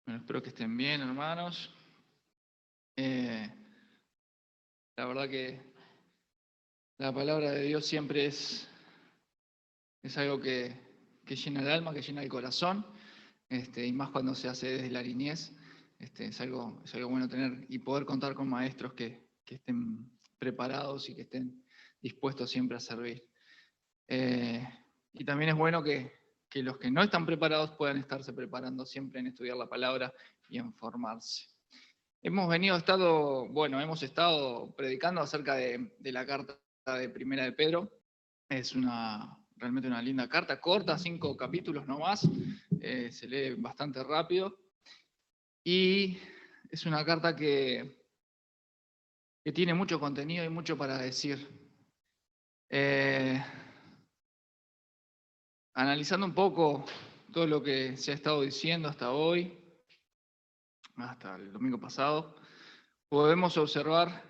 Bueno, espero que estén bien, hermanos. La verdad que la palabra de Dios siempre es algo que llena el alma, que llena el corazón, y más cuando se hace desde la niñez. Es algo bueno tener y poder contar con maestros que estén preparados y que estén dispuestos siempre a servir. Y también es bueno que los que no están preparados puedan estarse preparando siempre en estudiar la palabra y en formarse. Hemos estado predicando acerca de la carta de Primera de Pedro. Es realmente una linda carta, corta, 5 capítulos nomás, se lee bastante rápido. Y es una carta que tiene mucho contenido y mucho para decir. Analizando un poco todo lo que se ha estado diciendo hasta hoy, hasta el domingo pasado, podemos observar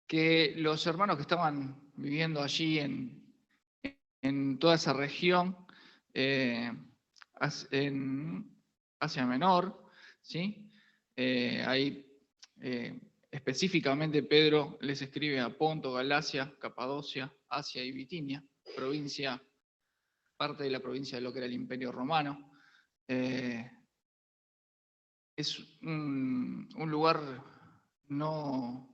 que los hermanos que estaban viviendo allí en toda esa región, en Asia Menor, ¿sí? Ahí específicamente Pedro les escribe a Ponto, Galacia, Capadocia, Asia y Bitinia, parte de la provincia de lo que era el Imperio Romano. Es un lugar no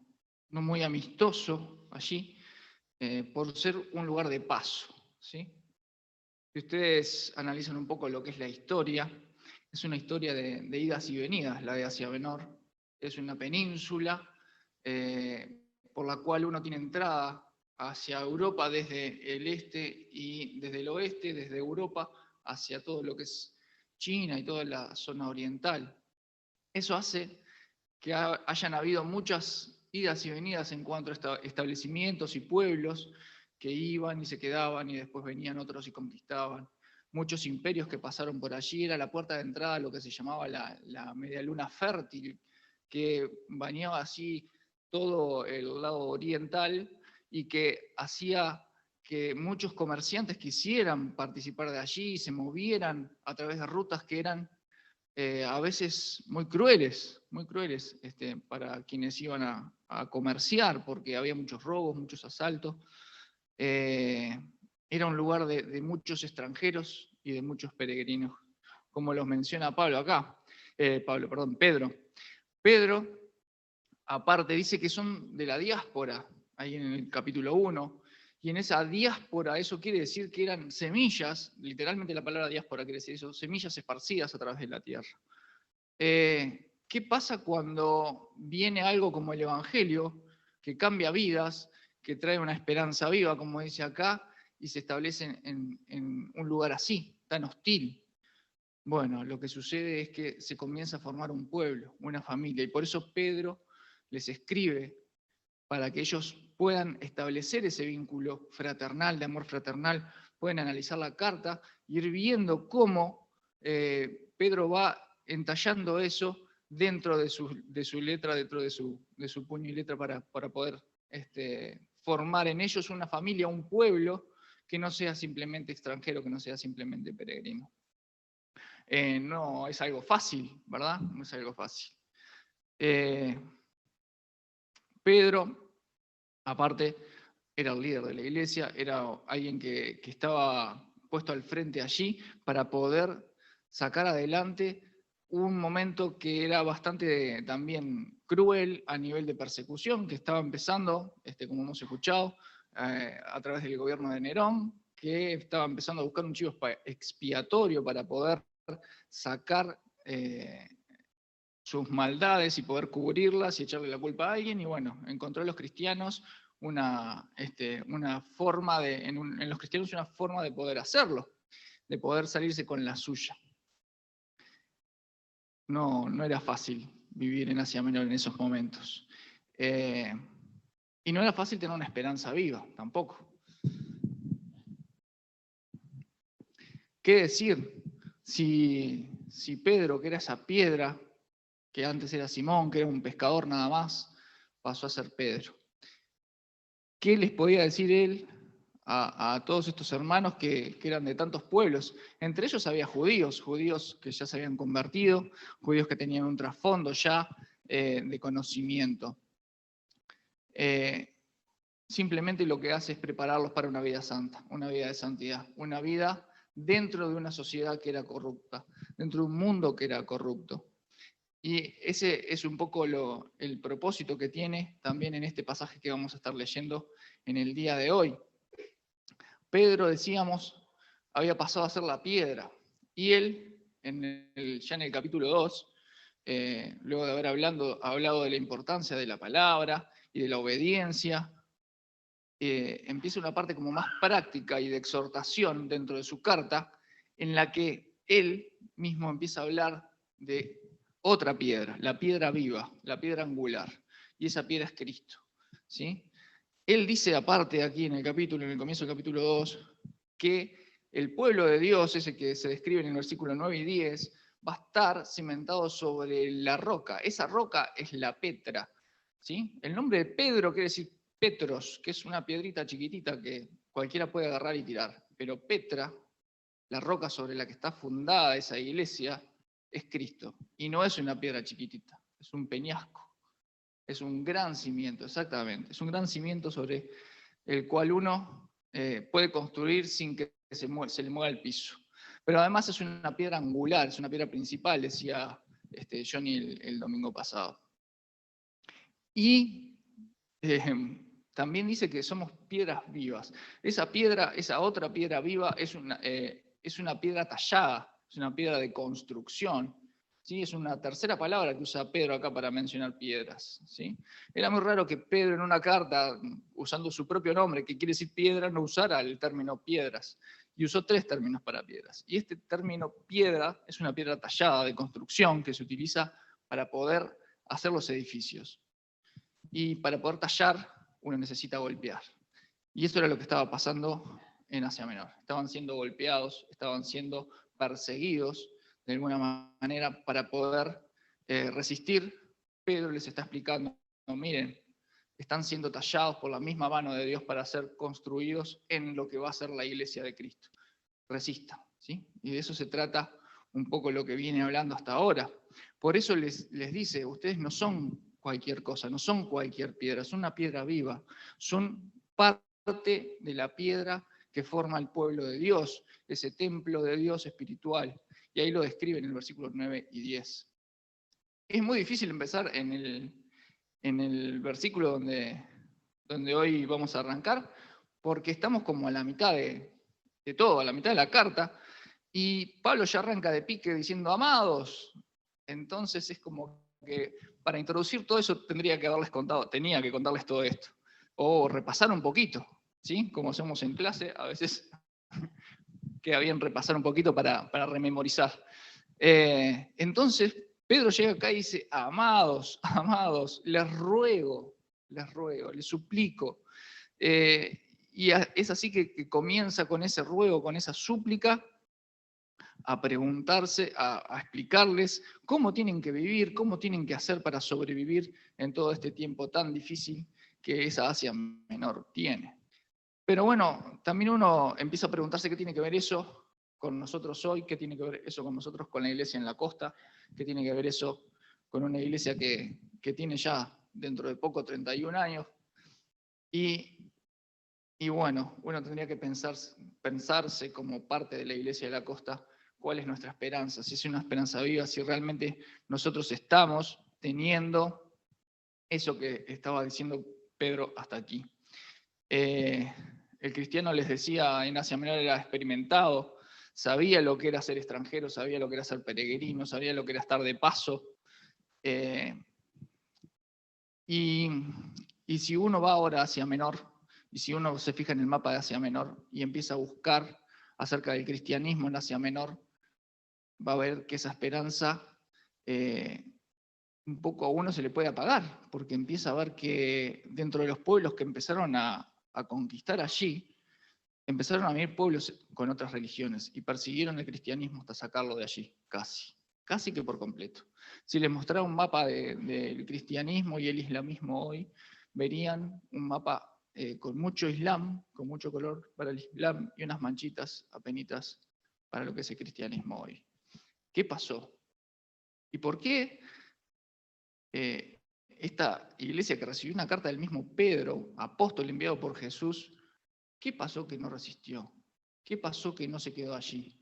muy amistoso allí, por ser un lugar de paso, ¿sí? Si ustedes analizan un poco lo que es la historia, es una historia de idas y venidas, la de Asia Menor. Es una península por la cual uno tiene entrada hacia Europa desde el este y desde el oeste, desde Europa hacia todo lo que es China y toda la zona oriental. Eso hace que hayan habido muchas idas y venidas en cuanto a establecimientos y pueblos que iban y se quedaban y después venían otros y conquistaban. Muchos imperios que pasaron por allí, era la puerta de entrada a lo que se llamaba la media luna fértil, que bañaba así todo el lado oriental y que hacía que muchos comerciantes quisieran participar de allí y se movieran a través de rutas que eran a veces muy crueles para quienes iban a comerciar, porque había muchos robos, muchos asaltos. Era un lugar de muchos extranjeros y de muchos peregrinos, como los menciona Pablo acá. Pedro. Pedro, aparte, dice que son de la diáspora, ahí en el capítulo 1, y en esa diáspora eso quiere decir que eran semillas, literalmente la palabra diáspora quiere decir eso, semillas esparcidas a través de la tierra. ¿Qué pasa cuando viene algo como el Evangelio, que cambia vidas, que trae una esperanza viva, como dice acá, y se establece en un lugar así, tan hostil? Bueno, lo que sucede es que se comienza a formar un pueblo, una familia, y por eso Pedro les escribe para que ellos puedan establecer ese vínculo fraternal, de amor fraternal, pueden analizar la carta, ir viendo cómo Pedro va entallando eso dentro de su letra, dentro de su puño y letra para poder formar en ellos una familia, un pueblo que no sea simplemente extranjero, que no sea simplemente peregrino. No es algo fácil, ¿verdad? No es algo fácil. Pedro, aparte, era el líder de la iglesia, era alguien que estaba puesto al frente allí para poder sacar adelante un momento que era bastante también cruel a nivel de persecución, que estaba empezando, como hemos escuchado, a través del gobierno de Nerón, que estaba empezando a buscar un chivo expiatorio para poder sacar sus maldades y poder cubrirlas y echarle la culpa a alguien. Y bueno, encontró en los cristianos una forma en los cristianos una forma de poder hacerlo, de poder salirse con la suya. No era fácil vivir en Asia Menor en esos momentos. Y no era fácil tener una esperanza viva, tampoco. ¿Qué decir? Si Pedro, que era esa piedra, que antes era Simón, que era un pescador nada más, pasó a ser Pedro. ¿Qué les podía decir él a todos estos hermanos que eran de tantos pueblos. Entre ellos había judíos que ya se habían convertido, judíos que tenían un trasfondo ya de conocimiento. Simplemente lo que hace es prepararlos para una vida santa, una vida de santidad, una vida dentro de una sociedad que era corrupta, dentro de un mundo que era corrupto. Y ese es un poco el propósito que tiene también en este pasaje que vamos a estar leyendo en el día de hoy. Pedro, decíamos, había pasado a ser la piedra, y él, ya en el capítulo 2, luego de haber hablado de la importancia de la palabra y de la obediencia, empieza una parte como más práctica y de exhortación dentro de su carta, en la que él mismo empieza a hablar de otra piedra, la piedra viva, la piedra angular, y esa piedra es Cristo, ¿sí? Él dice aparte aquí en el comienzo del capítulo 2, que el pueblo de Dios, ese que se describe en el versículo 9 y 10, va a estar cimentado sobre la roca. Esa roca es la Petra, ¿sí? El nombre de Pedro quiere decir Petros, que es una piedrita chiquitita que cualquiera puede agarrar y tirar. Pero Petra, la roca sobre la que está fundada esa iglesia, es Cristo. Y no es una piedra chiquitita, es un peñasco. Es un gran cimiento, exactamente. Es un gran cimiento sobre el cual uno puede construir sin que se le mueva el piso. Pero además es una piedra angular, es una piedra principal, decía Johnny el domingo pasado. Y también dice que somos piedras vivas. Esa otra piedra viva es una piedra tallada, es una piedra de construcción. ¿Sí? Es una tercera palabra que usa Pedro acá para mencionar piedras. ¿Sí? Era muy raro que Pedro en una carta, usando su propio nombre, que quiere decir piedra, no usara el término piedras. Y usó 3 términos para piedras. Y este término piedra es una piedra tallada de construcción que se utiliza para poder hacer los edificios. Y para poder tallar, uno necesita golpear. Y eso era lo que estaba pasando en Asia Menor. Estaban siendo golpeados, estaban siendo perseguidos de alguna manera para poder resistir. Pedro les está explicando, no, miren, están siendo tallados por la misma mano de Dios para ser construidos en lo que va a ser la iglesia de Cristo. Resistan, ¿sí? Y de eso se trata un poco lo que viene hablando hasta ahora. Por eso les dice, ustedes no son cualquier cosa, no son cualquier piedra, son una piedra viva, son parte de la piedra que forma el pueblo de Dios, ese templo de Dios espiritual. Y ahí lo describe en el versículo 9 y 10. Es muy difícil empezar en el versículo donde hoy vamos a arrancar, porque estamos como a la mitad de todo, a la mitad de la carta, y Pablo ya arranca de pique diciendo amados. Entonces es como que para introducir todo eso tenía que contarles todo esto, o repasar un poquito, ¿sí? Como hacemos en clase, a veces queda bien repasar un poquito para rememorizar. Entonces Pedro llega acá y dice, amados, amados, les ruego, les suplico. Y es así que comienza con ese ruego, con esa súplica, a preguntarse, a explicarles cómo tienen que vivir, cómo tienen que hacer para sobrevivir en todo este tiempo tan difícil que esa Asia Menor tiene. Pero bueno, también uno empieza a preguntarse qué tiene que ver eso con nosotros hoy, qué tiene que ver eso con nosotros con la iglesia en la costa, qué tiene que ver eso con una iglesia que tiene ya dentro de poco 31 años. Y bueno, uno tendría que pensarse como parte de la iglesia de la costa, cuál es nuestra esperanza, si es una esperanza viva, si realmente nosotros estamos teniendo eso que estaba diciendo Pedro hasta aquí. El cristiano, les decía, en Asia Menor era experimentado, sabía lo que era ser extranjero, sabía lo que era ser peregrino, sabía lo que era estar de paso. Y si uno va ahora a Asia Menor, y si uno se fija en el mapa de Asia Menor y empieza a buscar acerca del cristianismo en Asia Menor, va a ver que esa esperanza un poco a uno se le puede apagar, porque empieza a ver que dentro de los pueblos que empezaron a conquistar allí, empezaron a venir pueblos con otras religiones y persiguieron el cristianismo hasta sacarlo de allí, casi que por completo. Si les mostrara un mapa del cristianismo y el islamismo hoy, verían un mapa con mucho islam, con mucho color para el islam y unas manchitas apenitas para lo que es el cristianismo hoy. ¿Qué pasó? ¿Y por qué esta iglesia que recibió una carta del mismo Pedro, apóstol enviado por Jesús, qué pasó que no resistió? ¿Qué pasó que no se quedó allí?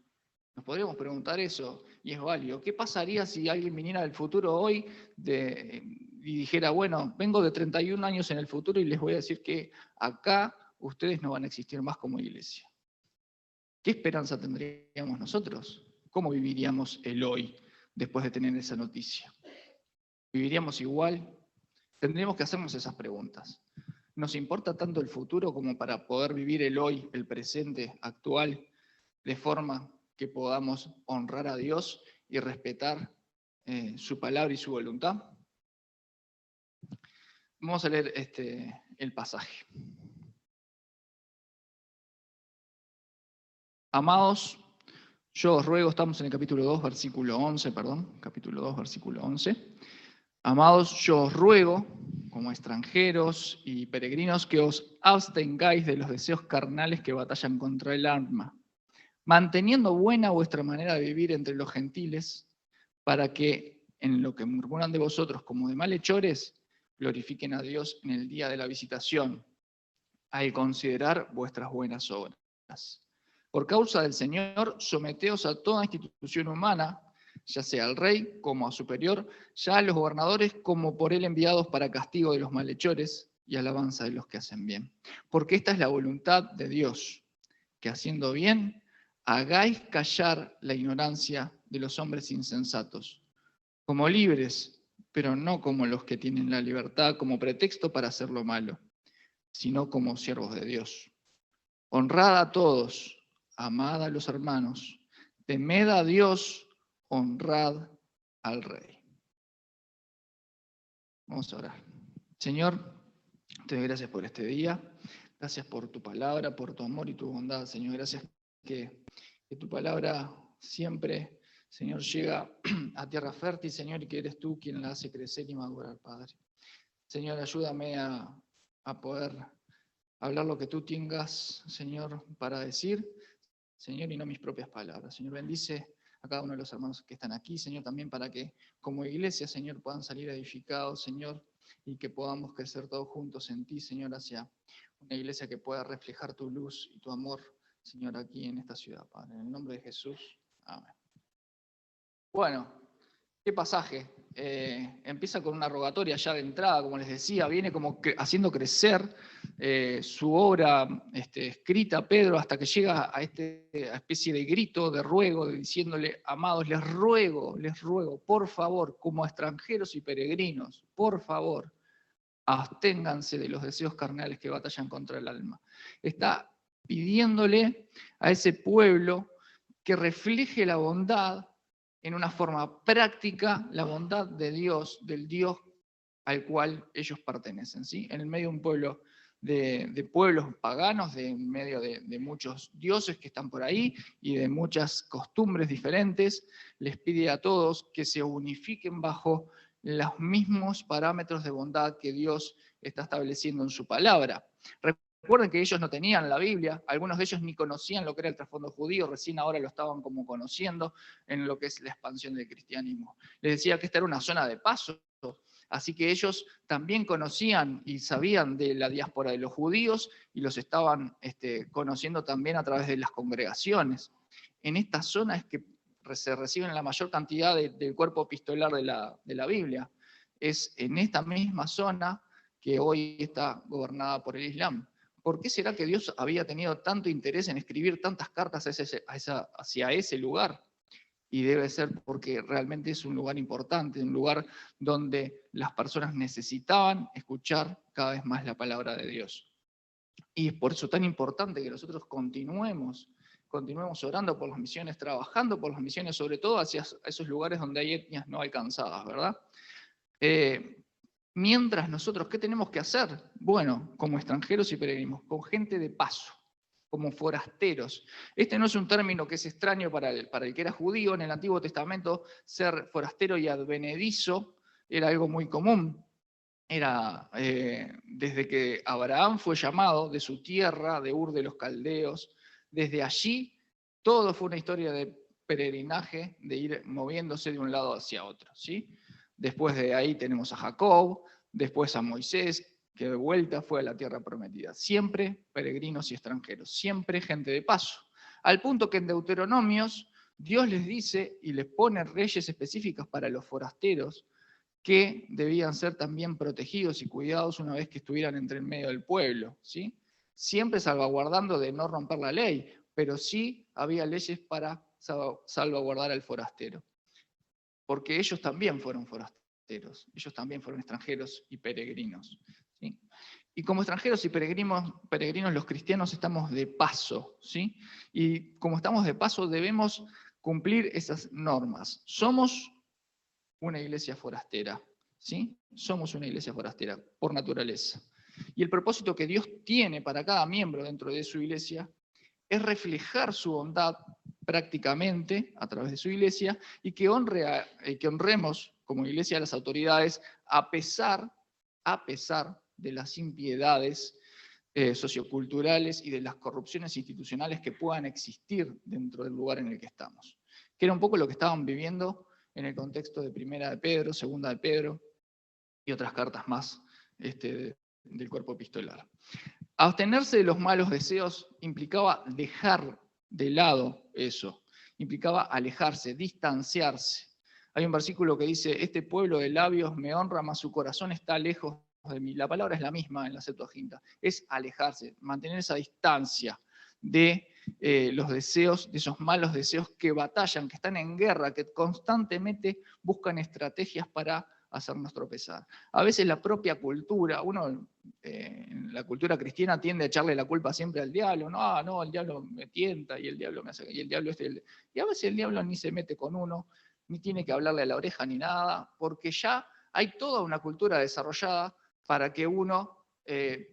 Nos podríamos preguntar eso, y es válido. ¿Qué pasaría si alguien viniera del futuro hoy y dijera, bueno, vengo de 31 años en el futuro y les voy a decir que acá ustedes no van a existir más como iglesia? ¿Qué esperanza tendríamos nosotros? ¿Cómo viviríamos el hoy después de tener esa noticia? ¿Viviríamos igual? Tendríamos que hacernos esas preguntas. ¿Nos importa tanto el futuro como para poder vivir el hoy, el presente, actual, de forma que podamos honrar a Dios y respetar su palabra y su voluntad? Vamos a leer el pasaje. Amados, yo os ruego, estamos en el capítulo 2, versículo 11, capítulo 2, versículo 11. Amados, yo os ruego, como extranjeros y peregrinos, que os abstengáis de los deseos carnales que batallan contra el alma, manteniendo buena vuestra manera de vivir entre los gentiles, para que en lo que murmuran de vosotros como de malhechores, glorifiquen a Dios en el día de la visitación, al considerar vuestras buenas obras. Por causa del Señor, someteos a toda institución humana, ya sea al rey como a superior, ya a los gobernadores como por él enviados para castigo de los malhechores y alabanza de los que hacen bien. Porque esta es la voluntad de Dios, que haciendo bien, hagáis callar la ignorancia de los hombres insensatos, como libres, pero no como los que tienen la libertad como pretexto para hacer lo malo, sino como siervos de Dios. Honrad a todos, amad a los hermanos, temed a Dios, honrad al Rey. Vamos a orar. Señor, te doy gracias por este día, gracias por tu palabra, por tu amor y tu bondad, Señor. Gracias que tu palabra siempre, Señor, llega a tierra fértil, Señor, y que eres tú quien la hace crecer y madurar, Padre. Señor, ayúdame a poder hablar lo que tú tengas, Señor, para decir, Señor, y no mis propias palabras. Señor, bendice a cada uno de los hermanos que están aquí, Señor, también para que como iglesia, Señor, puedan salir edificados, Señor, y que podamos crecer todos juntos en ti, Señor, hacia una iglesia que pueda reflejar tu luz y tu amor, Señor, aquí en esta ciudad, Padre. En el nombre de Jesús, amén. Bueno, ¿qué pasaje? Empieza con una rogatoria ya de entrada, como les decía, viene como haciendo crecer su obra escrita, Pedro, hasta que llega a esta especie de grito, de ruego, diciéndole, amados, les ruego, por favor, como extranjeros y peregrinos, por favor, absténganse de los deseos carnales que batallan contra el alma. Está pidiéndole a ese pueblo que refleje la bondad en una forma práctica, la bondad de Dios, del Dios al cual ellos pertenecen, ¿sí? En el medio de un pueblo de pueblos paganos, en medio de muchos dioses que están por ahí y de muchas costumbres diferentes, les pide a todos que se unifiquen bajo los mismos parámetros de bondad que Dios está estableciendo en su palabra. Recuerden que ellos no tenían la Biblia, algunos de ellos ni conocían lo que era el trasfondo judío, recién ahora lo estaban como conociendo en lo que es la expansión del cristianismo. Les decía que esta era una zona de paso, así que ellos también conocían y sabían de la diáspora de los judíos y los estaban conociendo también a través de las congregaciones. En esta zona es que se reciben la mayor cantidad del cuerpo epistolar de la Biblia. Es en esta misma zona que hoy está gobernada por el Islam. ¿Por qué será que Dios había tenido tanto interés en escribir tantas cartas hacia ese lugar? Y debe ser porque realmente es un lugar importante, un lugar donde las personas necesitaban escuchar cada vez más la palabra de Dios. Y es por eso tan importante que nosotros continuemos orando por las misiones, trabajando por las misiones, sobre todo hacia esos lugares donde hay etnias no alcanzadas, ¿verdad? Mientras nosotros, ¿qué tenemos que hacer? Bueno, como extranjeros y peregrinos, con gente de paso, como forasteros. Este no es un término que es extraño para el que era judío. En el Antiguo Testamento ser forastero y advenedizo era algo muy común. era desde que Abraham fue llamado de su tierra, de Ur de los Caldeos, desde allí todo fue una historia de peregrinaje, de ir moviéndose de un lado hacia otro, ¿sí? Después de ahí tenemos a Jacob, después a Moisés, que de vuelta fue a la tierra prometida. Siempre peregrinos y extranjeros, siempre gente de paso. Al punto que en Deuteronomios Dios les dice y les pone leyes específicas para los forasteros que debían ser también protegidos y cuidados una vez que estuvieran entre el medio del pueblo, ¿sí? Siempre salvaguardando de no romper la ley, pero sí había leyes para salvaguardar al forastero, porque ellos también fueron forasteros, ellos también fueron extranjeros y peregrinos, ¿sí? Y como extranjeros y peregrinos los cristianos estamos de paso, ¿sí? Y como estamos de paso debemos cumplir esas normas. Somos una iglesia forastera, ¿sí? Somos una iglesia forastera por naturaleza. Y el propósito que Dios tiene para cada miembro dentro de su iglesia es reflejar su bondad prácticamente a través de su iglesia y que honremos como iglesia a las autoridades a pesar de las impiedades socioculturales y de las corrupciones institucionales que puedan existir dentro del lugar en el que estamos. Que era un poco lo que estaban viviendo en el contexto de Primera de Pedro, Segunda de Pedro y otras cartas más del cuerpo epistolar. Abstenerse de los malos deseos implicaba dejar de lado eso, implicaba alejarse, distanciarse. Hay un versículo que dice, este pueblo de labios me honra, mas su corazón está lejos de mí. La palabra es la misma en la Septuaginta, es alejarse, mantener esa distancia de los deseos, de esos malos deseos que batallan, que están en guerra, que constantemente buscan estrategias para hacernos tropezar. A veces la propia cultura, uno en la cultura cristiana tiende a echarle la culpa siempre al diablo, no, el diablo me tienta y el diablo me hace, y el diablo y a veces el diablo ni se mete con uno, ni tiene que hablarle a la oreja ni nada, porque ya hay toda una cultura desarrollada para que uno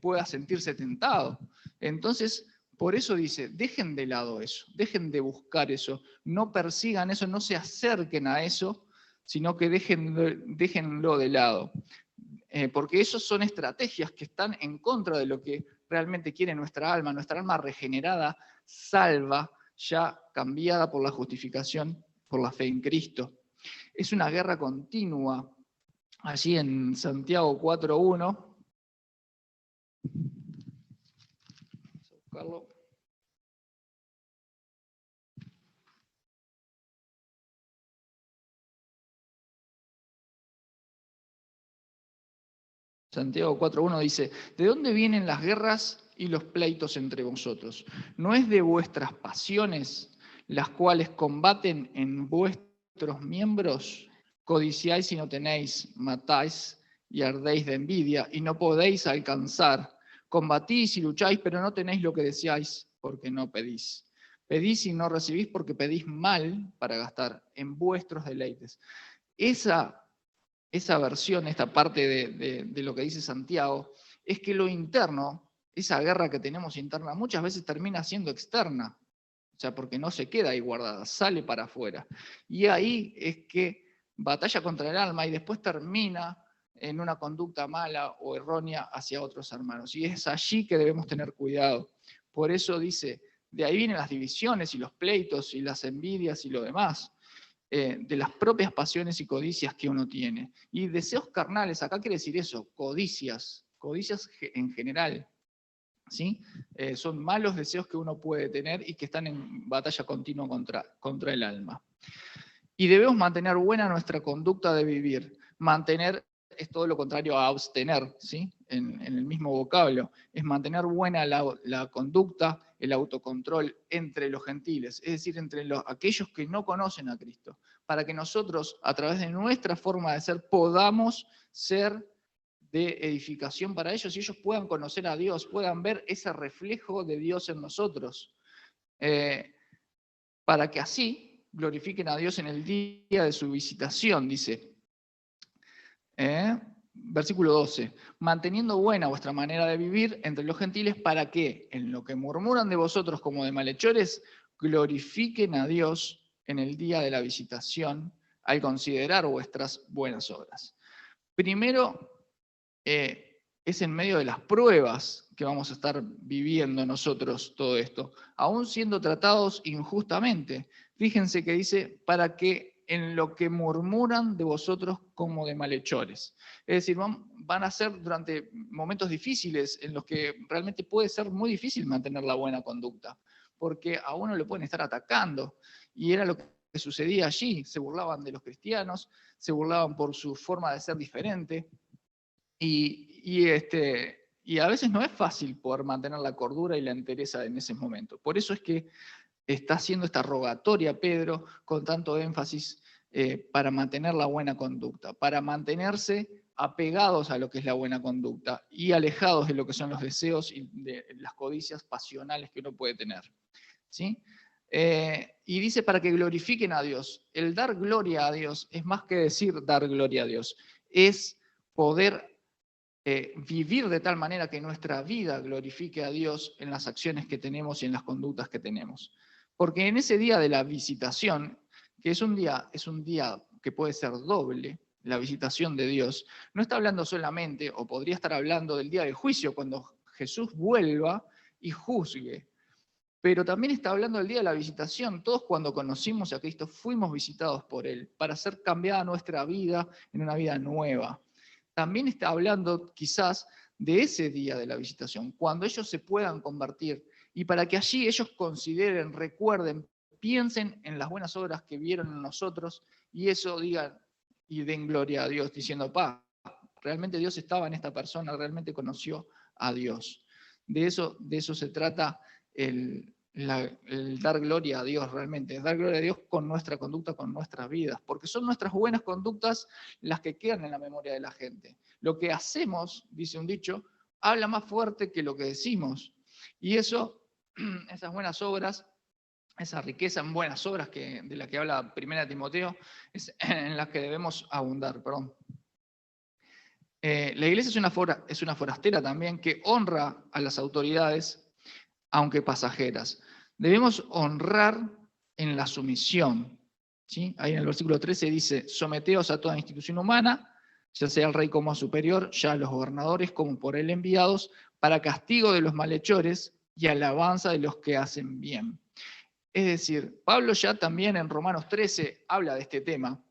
pueda sentirse tentado. Entonces, por eso dice, dejen de lado eso, dejen de buscar eso, no persigan eso, no se acerquen a eso, sino que déjenlo de lado. Porque esas son estrategias que están en contra de lo que realmente quiere nuestra alma regenerada, salva, ya cambiada por la justificación, por la fe en Cristo. Es una guerra continua. Allí en Santiago 4.1, buscarlo. Santiago 4.1 dice, ¿de dónde vienen las guerras y los pleitos entre vosotros? ¿No es de vuestras pasiones las cuales combaten en vuestros miembros? Codiciáis y no tenéis, matáis y ardéis de envidia y no podéis alcanzar. Combatís y lucháis, pero no tenéis lo que deseáis porque no pedís. Pedís y no recibís porque pedís mal para gastar en vuestros deleites. Esa versión, esta parte de lo que dice Santiago, es que lo interno, esa guerra que tenemos interna, muchas veces termina siendo externa, o sea, porque no se queda ahí guardada, sale para afuera. Y ahí es que batalla contra el alma y después termina en una conducta mala o errónea hacia otros hermanos. Y es allí que debemos tener cuidado. Por eso dice, de ahí vienen las divisiones y los pleitos y las envidias y lo demás. De las propias pasiones y codicias que uno tiene. Y deseos carnales, acá quiere decir eso, codicias en general, ¿sí? Son malos deseos que uno puede tener y que están en batalla continua contra el alma. Y debemos mantener buena nuestra conducta de vivir. Mantener es todo lo contrario a abstener, ¿sí? En el mismo vocablo. Es mantener buena la conducta, el autocontrol entre los gentiles, es decir, entre aquellos que no conocen a Cristo, para que nosotros, a través de nuestra forma de ser, podamos ser de edificación para ellos y ellos puedan conocer a Dios, puedan ver ese reflejo de Dios en nosotros, para que así glorifiquen a Dios en el día de su visitación, dice. Versículo 12, manteniendo buena vuestra manera de vivir entre los gentiles para que, en lo que murmuran de vosotros como de malhechores, glorifiquen a Dios en el día de la visitación al considerar vuestras buenas obras. Primero, es en medio de las pruebas que vamos a estar viviendo nosotros todo esto, aún siendo tratados injustamente. Fíjense que dice, para que en lo que murmuran de vosotros como de malhechores. Es decir, van a ser durante momentos difíciles en los que realmente puede ser muy difícil mantener la buena conducta, porque a uno le pueden estar atacando, y era lo que sucedía allí. Se burlaban de los cristianos, se burlaban por su forma de ser diferente, y a veces no es fácil poder mantener la cordura y la entereza en ese momento. Por eso es que está haciendo esta rogatoria Pedro con tanto énfasis para mantener la buena conducta, para mantenerse apegados a lo que es la buena conducta y alejados de lo que son los deseos y de las codicias pasionales que uno puede tener. ¿Sí? Y dice para que glorifiquen a Dios. El dar gloria a Dios es más que decir dar gloria a Dios, es poder vivir de tal manera que nuestra vida glorifique a Dios en las acciones que tenemos y en las conductas que tenemos. Porque en ese día de la visitación, que es un día que puede ser doble, la visitación de Dios, no está hablando solamente, o podría estar hablando del día del juicio, cuando Jesús vuelva y juzgue, pero también está hablando del día de la visitación. Todos cuando conocimos a Cristo fuimos visitados por Él para hacer cambiada nuestra vida en una vida nueva. También está hablando quizás de ese día de la visitación, cuando ellos se puedan convertir y para que allí ellos consideren, recuerden, piensen en las buenas obras que vieron en nosotros y eso digan y den gloria a Dios diciendo, realmente Dios estaba en esta persona, realmente conoció a Dios. De eso se trata el dar gloria a Dios realmente, dar gloria a Dios con nuestra conducta, con nuestras vidas, porque son nuestras buenas conductas las que quedan en la memoria de la gente. Lo que hacemos, dice un dicho, habla más fuerte que lo que decimos. Y eso, esas buenas obras, esa riqueza en buenas obras de la que habla 1 Timoteo, es en las que debemos abundar. La iglesia es una forastera también que honra a las autoridades, aunque pasajeras. Debemos honrar en la sumisión. ¿Sí? Ahí en el versículo 13 dice, someteos a toda institución humana, ya sea el rey como a superior, ya a los gobernadores como por él enviados, para castigo de los malhechores y alabanza de los que hacen bien. Es decir, Pablo ya también en Romanos 13 habla de este tema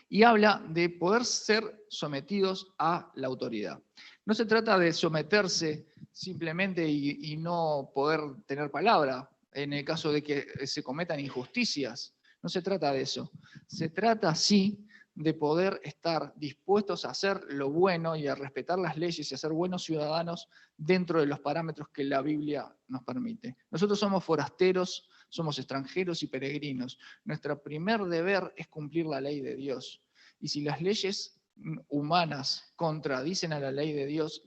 y habla de poder ser sometidos a la autoridad. No se trata de someterse simplemente y no poder tener palabra en el caso de que se cometan injusticias. No se trata de eso. Se trata, sí, de poder estar dispuestos a hacer lo bueno y a respetar las leyes y a ser buenos ciudadanos dentro de los parámetros que la Biblia nos permite. Nosotros somos forasteros, somos extranjeros y peregrinos. Nuestro primer deber es cumplir la ley de Dios. Y si las leyes humanas contradicen a la ley de Dios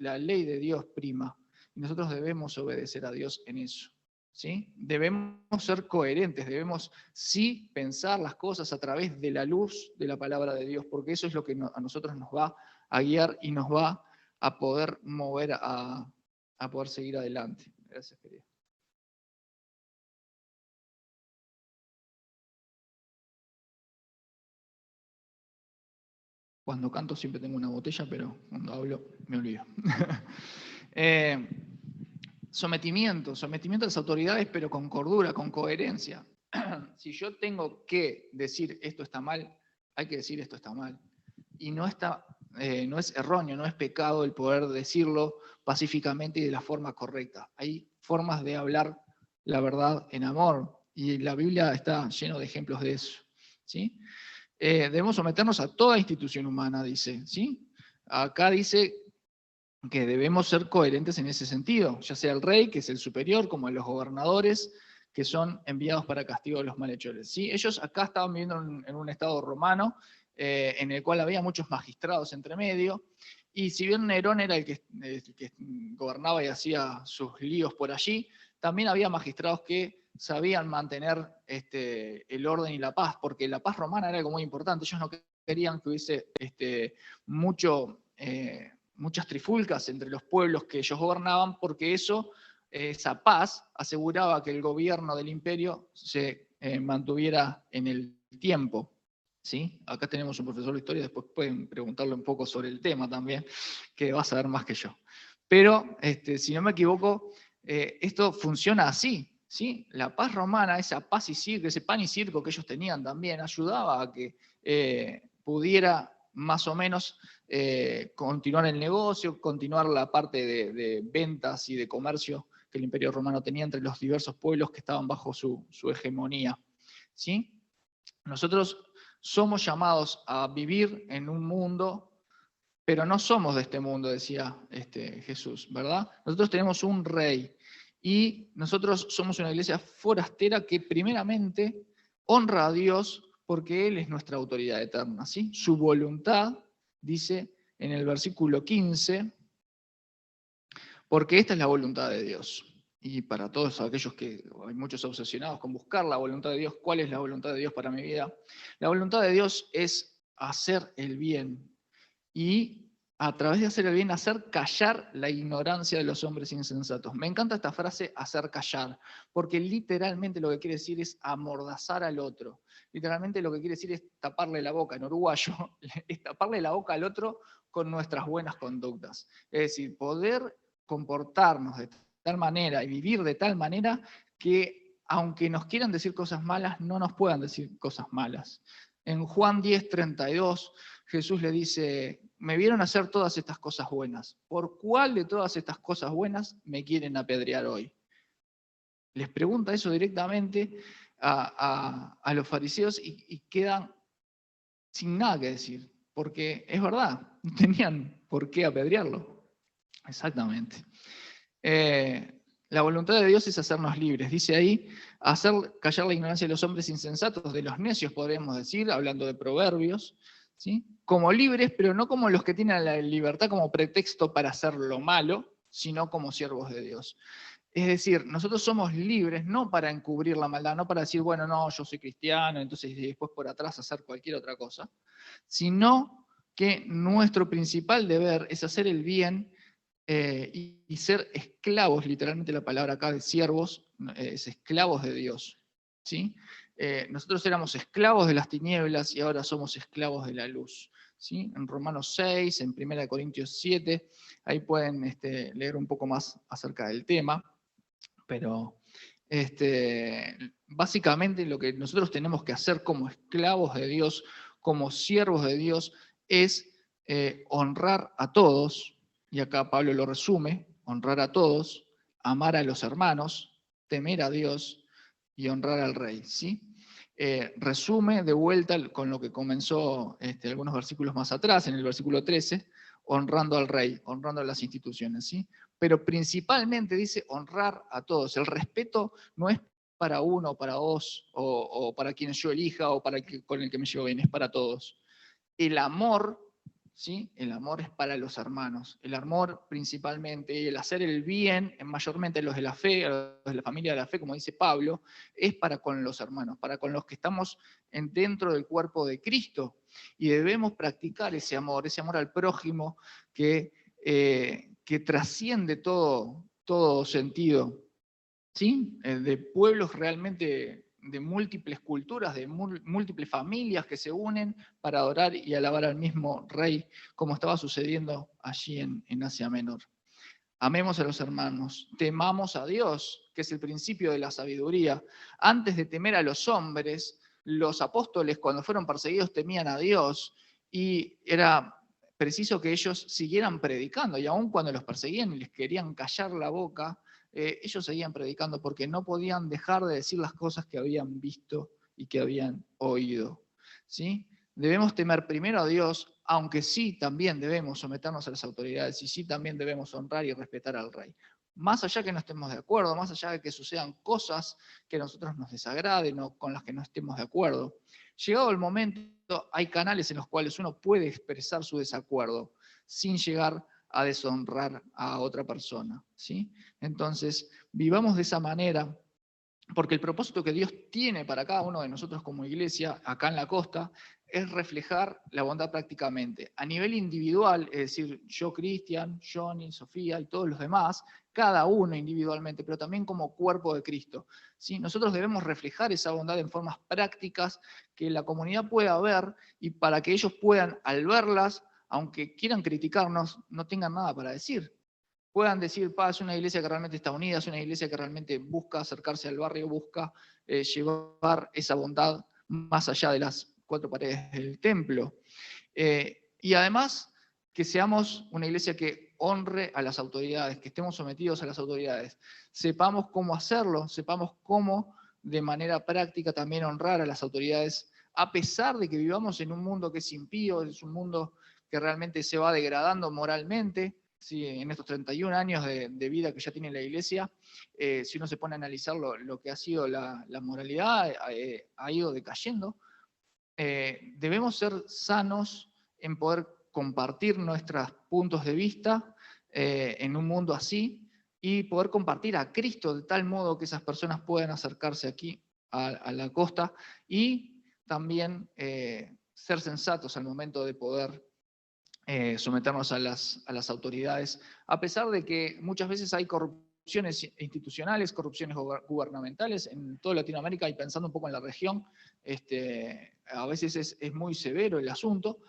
prima. Y nosotros debemos obedecer a Dios en eso. ¿Sí? Debemos ser coherentes, debemos sí pensar las cosas a través de la luz de la palabra de Dios, porque eso es lo que a nosotros nos va a guiar y nos va a poder mover a poder seguir adelante. Gracias, querido. Cuando canto siempre tengo una botella, pero cuando hablo me olvido. Sometimiento a las autoridades, pero con cordura, con coherencia. Si yo tengo que decir esto está mal, hay que decir esto está mal. Y no es erróneo, no es pecado el poder decirlo pacíficamente y de la forma correcta. Hay formas de hablar la verdad en amor, y la Biblia está lleno de ejemplos de eso. ¿Sí? Debemos someternos a toda institución humana, dice. ¿Sí? Acá dice que debemos ser coherentes en ese sentido, ya sea el rey, que es el superior, como los gobernadores, que son enviados para castigo de los malhechores. ¿Sí? Ellos acá estaban viviendo en un estado romano, en el cual había muchos magistrados entre medio, y si bien Nerón era el que gobernaba y hacía sus líos por allí, también había magistrados que sabían mantener el orden y la paz, porque la paz romana era algo muy importante. Ellos no querían que hubiese muchas trifulcas entre los pueblos que ellos gobernaban, porque esa paz aseguraba que el gobierno del imperio se mantuviera en el tiempo. ¿sí? Acá tenemos un profesor de historia, después pueden preguntarle un poco sobre el tema también, que va a saber más que yo. Pero, si no me equivoco, esto funciona así, ¿sí? La paz romana, esa paz y circo, ese pan y circo que ellos tenían también, ayudaba a que pudiera más o menos continuar el negocio, continuar la parte de ventas y de comercio que el Imperio Romano tenía entre los diversos pueblos que estaban bajo su hegemonía, ¿sí? Nosotros somos llamados a vivir en un mundo, pero no somos de este mundo, decía Jesús, ¿verdad? Nosotros tenemos un rey y nosotros somos una iglesia forastera que primeramente honra a Dios porque Él es nuestra autoridad eterna, ¿sí? Su voluntad, dice en el versículo 15, porque esta es la voluntad de Dios. Y para todos aquellos que hay muchos obsesionados con buscar la voluntad de Dios, ¿cuál es la voluntad de Dios para mi vida? La voluntad de Dios es hacer el bien y a través de hacer el bien, hacer callar la ignorancia de los hombres insensatos. Me encanta esta frase, hacer callar, porque literalmente lo que quiere decir es amordazar al otro. Literalmente lo que quiere decir es taparle la boca, en uruguayo, es taparle la boca al otro con nuestras buenas conductas. Es decir, poder comportarnos de tal manera y vivir de tal manera que aunque nos quieran decir cosas malas, no nos puedan decir cosas malas. En Juan 10:32, Jesús le dice, me vieron hacer todas estas cosas buenas. ¿Por cuál de todas estas cosas buenas me quieren apedrear hoy? Les pregunta eso directamente a los fariseos y quedan sin nada que decir, porque es verdad, no tenían por qué apedrearlo. Exactamente. La voluntad de Dios es hacernos libres. Dice ahí, hacer callar la ignorancia de los hombres insensatos, de los necios, podríamos decir, hablando de proverbios, ¿sí? Como libres, pero no como los que tienen la libertad como pretexto para hacer lo malo, sino como siervos de Dios. Es decir, nosotros somos libres no para encubrir la maldad, no para decir, bueno, no, yo soy cristiano, entonces después por atrás hacer cualquier otra cosa, sino que nuestro principal deber es hacer el bien y ser esclavos, literalmente la palabra acá de siervos, es esclavos de Dios, ¿sí? Nosotros éramos esclavos de las tinieblas y ahora somos esclavos de la luz, ¿sí? En Romanos 6, en 1 Corintios 7, ahí pueden leer un poco más acerca del tema, pero básicamente lo que nosotros tenemos que hacer como esclavos de Dios, como siervos de Dios, es honrar a todos, y acá Pablo lo resume, honrar a todos, amar a los hermanos, temer a Dios y honrar al rey, ¿sí? Resume de vuelta con lo que comenzó algunos versículos más atrás, en el versículo 13, honrando al rey, honrando a las instituciones, ¿sí? Pero principalmente dice honrar a todos. El respeto no es para uno, para vos, o para quienes yo elija, o para con el que me llevo bien, es para todos. El amor, ¿sí? El amor es para los hermanos. El amor principalmente, y el hacer el bien, mayormente los de la fe, los de la familia de la fe, como dice Pablo, es para con los hermanos, para con los que estamos dentro del cuerpo de Cristo. Y debemos practicar ese amor al prójimo que trasciende todo sentido, ¿sí? De pueblos realmente de múltiples culturas, de múltiples familias que se unen para adorar y alabar al mismo rey, como estaba sucediendo allí en Asia Menor. Amemos a los hermanos, temamos a Dios, que es el principio de la sabiduría. Antes de temer a los hombres, los apóstoles cuando fueron perseguidos temían a Dios y era preciso que ellos siguieran predicando, y aun cuando los perseguían y les querían callar la boca, ellos seguían predicando porque no podían dejar de decir las cosas que habían visto y que habían oído, ¿sí? Debemos temer primero a Dios, aunque sí también debemos someternos a las autoridades y sí también debemos honrar y respetar al rey. Más allá que no estemos de acuerdo, más allá de que sucedan cosas que a nosotros nos desagraden o con las que no estemos de acuerdo, llegado el momento, hay canales en los cuales uno puede expresar su desacuerdo sin llegar a deshonrar a otra persona, ¿sí? Entonces, vivamos de esa manera porque el propósito que Dios tiene para cada uno de nosotros como iglesia, acá en la costa, es reflejar la bondad prácticamente. A nivel individual, es decir, yo, Cristian, Johnny, Sofía y todos los demás, cada uno individualmente, pero también como cuerpo de Cristo. ¿Sí? Nosotros debemos reflejar esa bondad en formas prácticas que la comunidad pueda ver y para que ellos puedan, al verlas, aunque quieran criticarnos, no tengan nada para decir. Puedan decir, es una iglesia que realmente está unida, es una iglesia que realmente busca acercarse al barrio, busca llevar esa bondad más allá de las cuatro paredes del templo. Y además, que seamos una iglesia que honre a las autoridades, que estemos sometidos a las autoridades. Sepamos cómo hacerlo, sepamos cómo de manera práctica también honrar a las autoridades, a pesar de que vivamos en un mundo que es impío, es un mundo que realmente se va degradando moralmente. Sí, en estos 31 años de vida que ya tiene la iglesia, si uno se pone a analizar lo que ha sido la moralidad, ha ido decayendo. Debemos ser sanos en poder compartir nuestros puntos de vista en un mundo así y poder compartir a Cristo de tal modo que esas personas puedan acercarse aquí a la costa y también ser sensatos al momento de poder someternos a las autoridades, a pesar de que muchas veces hay corrupciones institucionales, corrupciones gubernamentales en toda Latinoamérica y pensando un poco en la región, a veces es muy severo el asunto,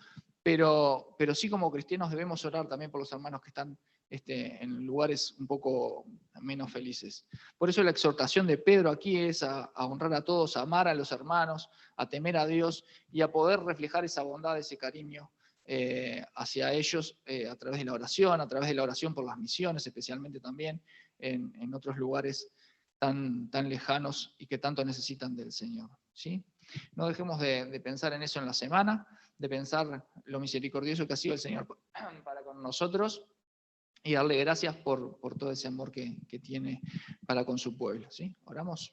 pero sí como cristianos debemos orar también por los hermanos que están en lugares un poco menos felices. Por eso la exhortación de Pedro aquí es a honrar a todos, a amar a los hermanos, a temer a Dios y a poder reflejar esa bondad, ese cariño hacia ellos a través de la oración por las misiones, especialmente también en otros lugares tan lejanos y que tanto necesitan del Señor. ¿Sí? No dejemos de pensar en eso en la semana, de pensar lo misericordioso que ha sido el Señor para con nosotros y darle gracias por todo ese amor que tiene para con su pueblo. ¿Sí? Oramos.